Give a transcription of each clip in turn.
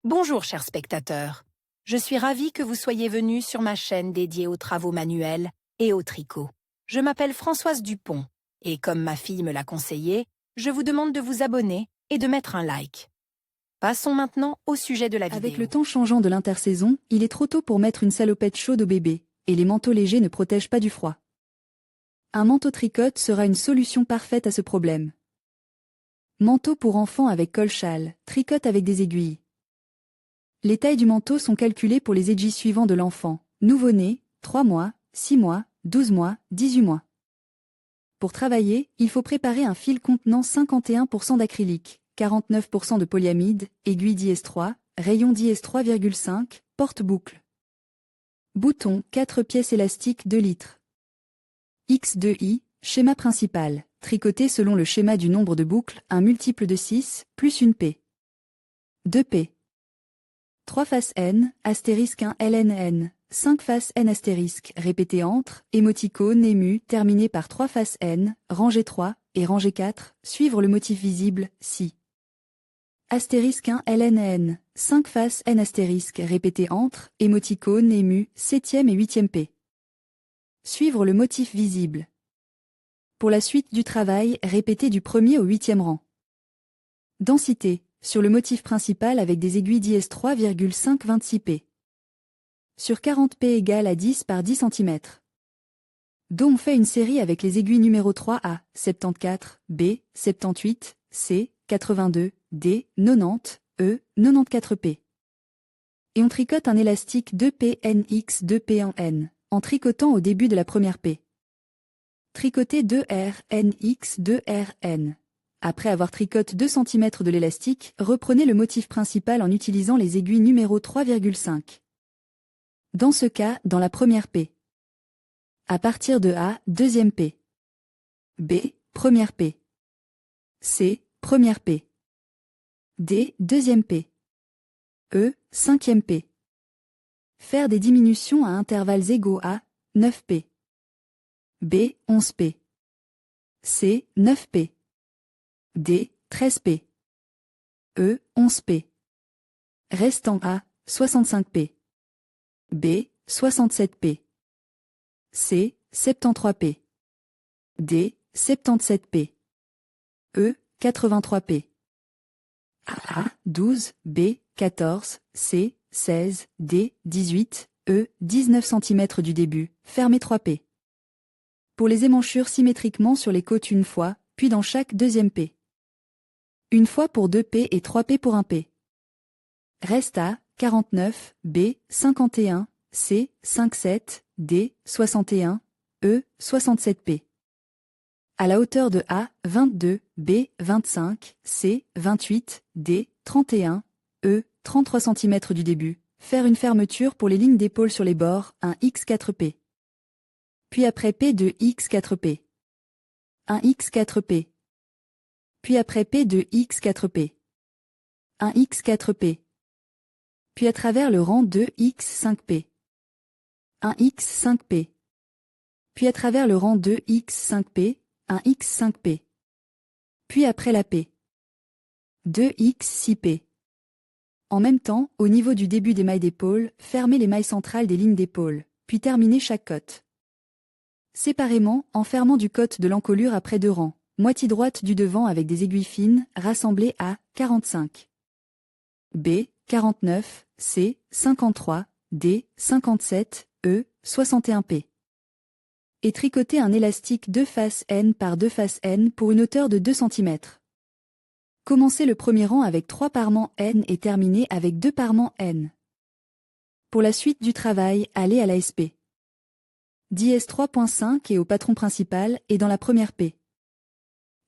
Bonjour chers spectateurs, je suis ravie que vous soyez venus sur ma chaîne dédiée aux travaux manuels et au tricot. Je m'appelle Françoise Dupont et comme ma fille me l'a conseillé, je vous demande de vous abonner et de mettre un like. Passons maintenant au sujet de la vidéo. Avec le temps changeant de l'intersaison, il est trop tôt pour mettre une salopette chaude au bébé, et les manteaux légers ne protègent pas du froid. Un manteau tricote sera une solution parfaite à ce problème. Manteau pour enfants avec col-châle, tricote avec des aiguilles. Les tailles du manteau sont calculées pour les aiguilles suivants de l'enfant. Nouveau-né, 3 mois, 6 mois, 12 mois, 18 mois. Pour travailler, il faut préparer un fil contenant 51% d'acrylique, 49% de polyamide, aiguille d'IS3, rayon d'IS3,5, porte-boucle. Bouton, 4 pièces élastiques 2 litres. X2I, schéma principal, tricoté selon le schéma du nombre de boucles, un multiple de 6, plus une P. 2P. 3 faces N, astérisque 1 LNN, 5 faces N astérisque, répété entre, émoticône ému, terminé par 3 faces N, rangée 3, et rangée 4, suivre le motif visible, si. Astérisque 1 LNN, 5 faces N astérisque, répété entre, émoticône ému, 7e et 8e P. Suivre le motif visible. Pour la suite du travail, répétez du 1er au 8e rang. Densité, sur le motif principal avec des aiguilles d'IS3,5 P. Sur 40 P égale à 10 par 10 cm. Do on fait une série avec les aiguilles numéro 3 A, 74, B, 78, C, 82, D, 90, E, 94 P. Et on tricote un élastique 2P NX 2P en N, en tricotant au début de la première P. Tricoter 2R NX 2R N. Après avoir tricoté 2 cm de l'élastique, reprenez le motif principal en utilisant les aiguilles numéro 3,5. Dans ce cas, dans la première P. À partir de A, deuxième P. B, première P. C, première P. D, deuxième P. E, cinquième P. Faire des diminutions à intervalles égaux à 9 P. B, 11 P. C, 9 P. D, 13 P. E, 11 P. Restant A, 65 P. B, 67 P. C, 73 P. D, 77 P. E, 83 P. A, 12, B, 14, C, 16, D, 18, E, 19 cm du début, fermez 3 P. Pour les émanchures symétriquement sur les côtes une fois, puis dans chaque deuxième P. Une fois pour 2 P et 3 P pour 1 P. Reste A, 49, B, 51, C, 57, D, 61, E, 67 P. À la hauteur de A, 22, B, 25, C, 28, D, 31, E, 33 cm du début, faire une fermeture pour les lignes d'épaule sur les bords, un X4P. Puis après P de X4P. Un X4P. Puis après P de X4P. Un X4P. Puis à travers le rang de X5P. Un X5P. Puis à travers le rang de X5P, un X5P. Puis après la P. 2X6P. En même temps, au niveau du début des mailles d'épaule, fermez les mailles centrales des lignes d'épaule, puis terminez chaque côte. Séparément, en fermant du côte de l'encolure après 2 rangs, moitié droite du devant avec des aiguilles fines, rassemblées à 45. B, 49, C, 53, D, 57, E, 61 P. Et tricoter un élastique 2 faces N par 2 faces N pour une hauteur de 2 cm. Commencez le premier rang avec 3 parements N et terminez avec 2 parements N. Pour la suite du travail, allez à la SP. Dièse 3.5 et au patron principal et dans la première P.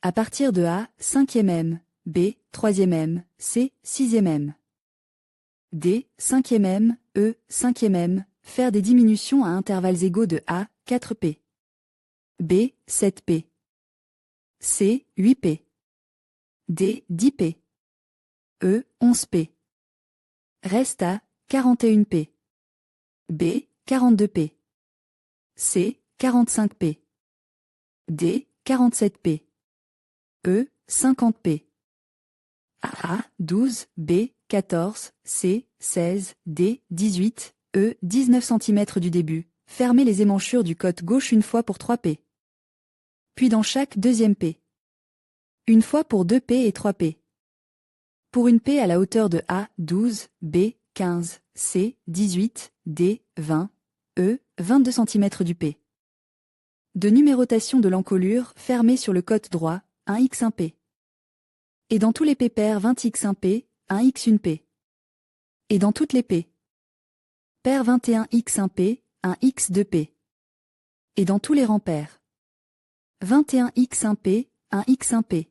À partir de A, 5e M, B, 3e M, C, 6e M. D, 5e M, E, 5e M, faire des diminutions à intervalles égaux de A, 4 P. B, 7 P. C, 8 P. D, 10 P. E, 11 P. Reste A, 41 P. B, 42 P. C, 45 P. D, 47 P. E, 50 P. A, 12, B, 14, C, 16, D, 18, E, 19 cm du début. Fermez les émanchures du côté gauche une fois pour 3 P. Puis dans chaque deuxième P. Une fois pour 2 P et 3 P. Pour une P à la hauteur de A, 12, B, 15, C, 18, D, 20, E, 22 cm du P. De numérotation de l'encolure, fermée sur le côté droit, 1x1P. Et dans tous les P paires 20x1P, 1x1P. Et dans toutes les P. Paire 21x1P, 1x2P. Et dans tous les rangs pairs. 21x1P, 1x1P.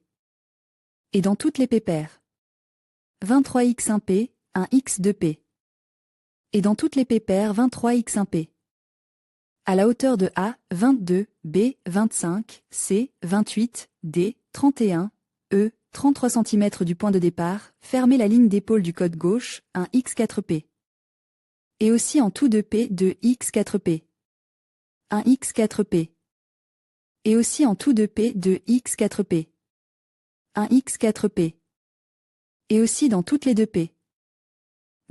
Et dans toutes les P paires. 23x1P, 1x2P. Et dans toutes les P paires 23x1P. À la hauteur de A, 22, B, 25, C, 28, D, 31, E, 33 cm du point de départ, fermez la ligne d'épaule du côté gauche, 1x4P. Et aussi en tout 2P, 2x4P. 1x4P. Et aussi en tout 2P, 2x4P. 1x4P. Et aussi dans toutes les 2P.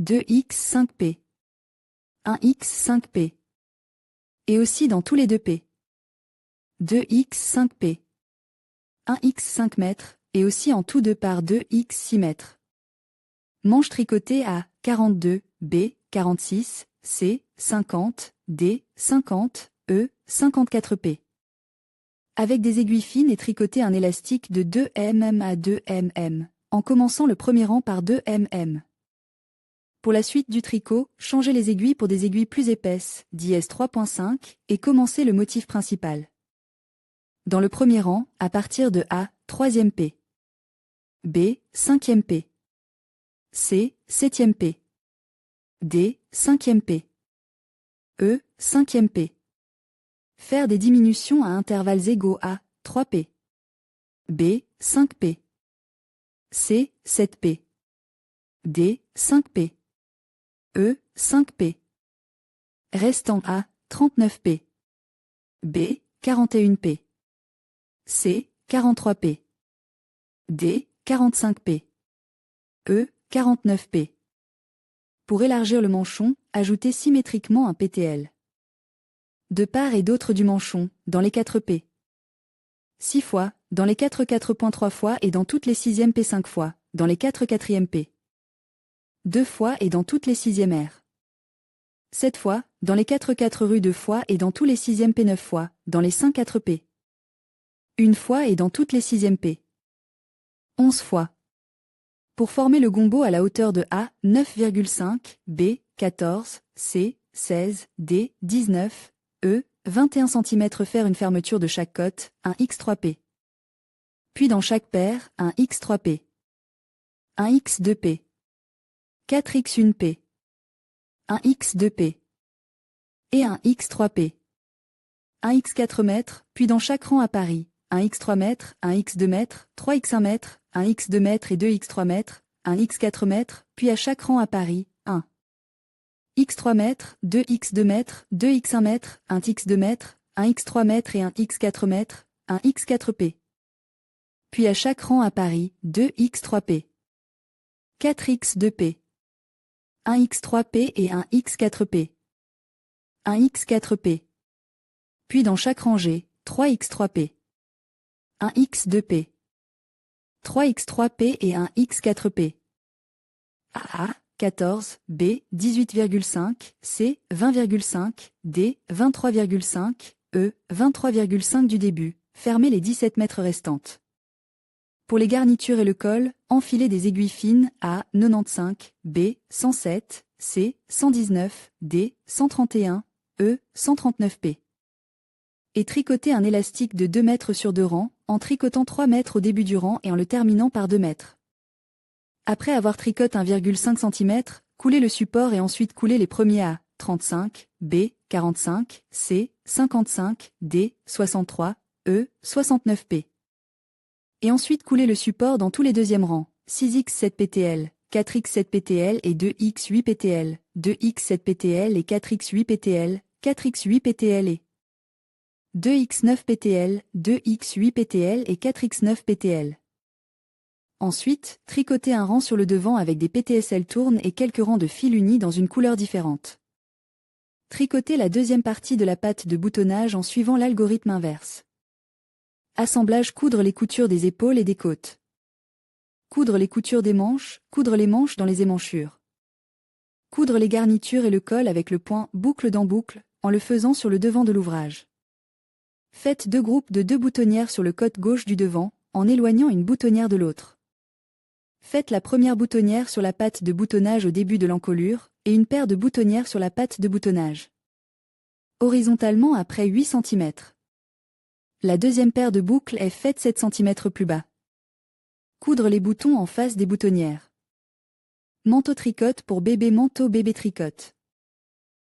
2x5P. 1x5P. Et aussi dans tous les 2P. 2x5P. 1x5 mètres, et aussi en tout 2 par 2x6 mètres. Manche tricotée à 42, B, 46, C, 50, D, 50, E, 54P. Avec des aiguilles fines et tricoter un élastique de 2 mm à 2 mm, en commençant le premier rang par 2 mm. Pour la suite du tricot, changez les aiguilles pour des aiguilles plus épaisses, dièse 3.5, et commencez le motif principal. Dans le premier rang, à partir de A, 3e P. B, 5e P. C, 7e P. D, 5e P. E, 5e P. Faire des diminutions à intervalles égaux à 3 P. B, 5 P. C, 7 P. D, 5 P. E, 5 P. Restant A, 39 P. B, 41 P. C, 43 P. D, 45 P. E, 49 P. Pour élargir le manchon, ajoutez symétriquement un PTL. De part et d'autre du manchon, dans les 4 P. 6 fois, dans les 4 4.3 fois et dans toutes les 6e P 5 fois, dans les 4 4e P. 2 fois et dans toutes les 6e R. 7 fois, dans les 4 4 rues 2 fois et dans tous les 6e P 9 fois, dans les 5 4 P. 1 fois et dans toutes les 6e P. 11 fois. Pour former le gombo à la hauteur de A, 9,5, B, 14, C, 16, D, 19, E, 21 cm, faire une fermeture de chaque côte, un x3P. Puis dans chaque paire, un x3P. Un x2P. 4x1P. Un x2P. Et un x3P. Un x4 mètres, puis dans chaque rang à Paris, un x3 mètres, un x2 mètres, 3x1 mètre, un x2 mètres et 2x3 mètres, un x4 mètres, puis à chaque rang à Paris, un x3 mètres, 2x2 mètres, 2x1 mètre, un x2 mètres, un x3 mètres et un x4 mètres, un x4P. Puis à chaque rang à Paris, 2x3P. 4x2P. Un x3P et un x4P. Un x4P. Puis dans chaque rangée, 3x3P. Un x2P. 3x3P et un x4P. A, 14, B, 18,5, C, 20,5, D, 23,5, E, 23,5 du début, fermez les 17 mètres restantes. Pour les garnitures et le col, enfilez des aiguilles fines A, 95, B, 107, C, 119, D, 131, E, 139P. Et tricotez un élastique de 2 mètres sur 2 rangs, en tricotant 3 mètres au début du rang et en le terminant par 2 mètres. Après avoir tricoté 1,5 cm, coulez le support et ensuite coulez les premiers A, 35, B, 45, C, 55, D, 63, E, 69P. Et ensuite coulez le support dans tous les deuxièmes rangs, 6x7PTL, 4x7PTL et 2x8PTL, 2x7PTL et 4x8PTL, 4x8PTL et 2x9PTL, 2x8PTL et 4x9PTL. Ensuite, tricotez un rang sur le devant avec des PTSL tournes et quelques rangs de fil unis dans une couleur différente. Tricotez la deuxième partie de la patte de boutonnage en suivant l'algorithme inverse. Assemblage: coudre les coutures des épaules et des côtes. Coudre les coutures des manches, coudre les manches dans les émanchures. Coudre les garnitures et le col avec le point boucle dans boucle, en le faisant sur le devant de l'ouvrage. Faites 2 groupes de 2 boutonnières sur le côté gauche du devant, en éloignant une boutonnière de l'autre. Faites la première boutonnière sur la patte de boutonnage au début de l'encolure, et une paire de boutonnières sur la patte de boutonnage. Horizontalement après 8 cm. La deuxième paire de boucles est faite 7 cm plus bas. Coudre les boutons en face des boutonnières. Manteau tricote pour bébé. Manteau bébé tricote.